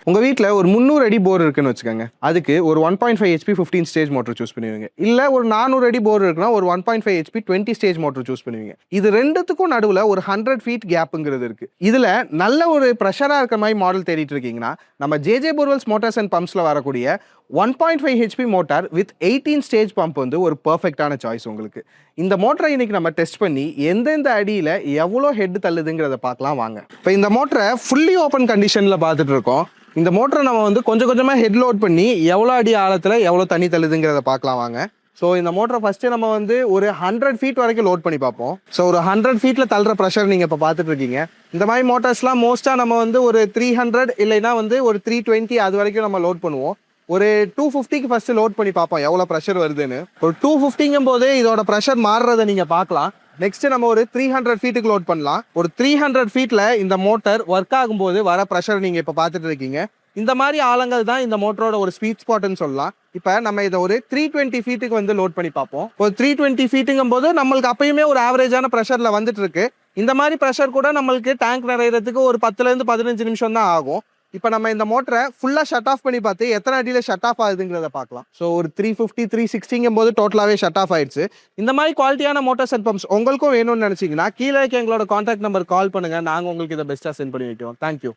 உங்கள் வீட்டில் ஒரு 300 அடி போர் இருக்குன்னு வச்சுக்கோங்க. அதுக்கு ஒரு 1.5 HP 15 ஸ்டேஜ் மோட்டர் சூஸ் பண்ணுவீங்க. இல்லை ஒரு 400 அடி போர் இருக்குன்னா ஒரு 1.5 HP 20 ஸ்டேஜ் மோட்டர் சூஸ் பண்ணுவீங்க. இது ரெண்டுத்துக்கும் நடுவில் ஒரு 100 ஃபீட் கேப்புங்கிறது இருக்குது. இதில் நல்ல ஒரு ப்ரெஷராக இருக்கிற மாதிரி மாடல் தேடிட்டு இருக்கீங்கன்னா நம்ம ஜேஜே போர்வெல்ஸ் மோட்டார்ஸ் அண்ட் பம்ப்ஸில் வரக்கூடிய 1.5 HP motor with 18 stage pump வந்து ஒரு பர்ஃபெக்டான சாய்ஸ் உங்களுக்கு. இந்த மோட்டரை இன்னைக்கு நம்ம டெஸ்ட் பண்ணி எந்தெந்த அடியில் எவ்வளோ ஹெட் தள்ளுதுங்கிறத பார்க்கலாம் வாங்க. இப்போ இந்த மோட்டரை ஃபுல்லி ஓப்பன் கண்டிஷனில் பார்த்துட்டு இருக்கோம். இந்த மோட்டரை நம்ம வந்து கொஞ்சம் கொஞ்சமாக ஹெட் லோட் பண்ணி எவ்வளோ அடி ஆழத்தில் எவ்வளோ தண்ணி தள்ளுதுங்கிறத பார்க்கலாம் வாங்க. ஸோ இந்த மோட்டரை ஃபஸ்ட்டு நம்ம வந்து ஒரு 100 ஃபீட் வரைக்கும் லோட் பண்ணி பார்ப்போம். ஸோ ஒரு 100 ஃபீட்டில் தள்ளுற ப்ரெஷர் நீங்கள் இப்போ பார்த்துட்டு இருக்கீங்க. இந்த மாதிரி மோட்டர்ஸ்லாம் மோஸ்ட்டாக நம்ம வந்து ஒரு 300 இல்லைன்னா வந்து ஒரு 320 அது வரைக்கும் நம்ம லோட் பண்ணுவோம். ஒரு 250க்கு ஃபஸ்ட்டு லோட் பண்ணி பார்ப்போம் எவ்வளோ ப்ரெஷர் வருதுன்னு. ஒரு 250ங்கும் போது இதோட ப்ரெஷர் மாறுறதை நீங்கள் பார்க்கலாம். நெக்ஸ்ட் நம்ம ஒரு 300 ஃபீட்டுக்கு லோட் பண்ணலாம். ஒரு 300 ஃபீட்டில் இந்த மோட்டர் ஒர்க் ஆகும்போது வர ப்ரெஷர் நீங்கள் இப்போ பார்த்துட்டு இருக்கீங்க. இந்த மாதிரி ஆழங்கள் தான் இந்த மோட்டரோட ஒரு ஸ்வீட் ஸ்பாட்னு சொல்லலாம். இப்போ நம்ம இதை ஒரு 320 ஃபீட்டுக்கு வந்து லோட் பண்ணி பார்ப்போம். ஒரு 320 ஃபீட்டுங்கும் போது நம்மளுக்கு அப்பயுமே ஒரு ஆவரேஜான ப்ரெஷரில் வந்துட்டு இருக்கு. இந்த மாதிரி ப்ரெஷர் கூட நம்மளுக்கு டேங்க் நிறையிறதுக்கு ஒரு 10லேருந்து 15 நிமிஷம் தான் ஆகும். இப்போ நம்ம இந்த மோட்டரை ஃபுல்லாக ஷட் ஆஃப் பண்ணி பார்த்து எத்தனை அடியில் ஷட் ஆஃப் ஆகுதுங்கிறத பார்க்கலாம். ஸோ ஒரு 350 360ங்கும் போது டோட்டலாகவே ஷட் ஆஃப் ஆயிடுச்சு. இந்த மாதிரி குவாலிட்டியான மோட்டர்ஸ் அண்ட் பம்ப்ஸ் உங்களுக்கும் வேணும்னு நினச்சிங்கன்னா கீழே எங்களோட கான்டாக்ட் நம்பர் கால் பண்ணுங்கள். நாங்கள் உங்களுக்கு இதை பெஸ்ட்டாக சென்ட் பண்ணி வைக்கிறோம். தேங்க்யூ.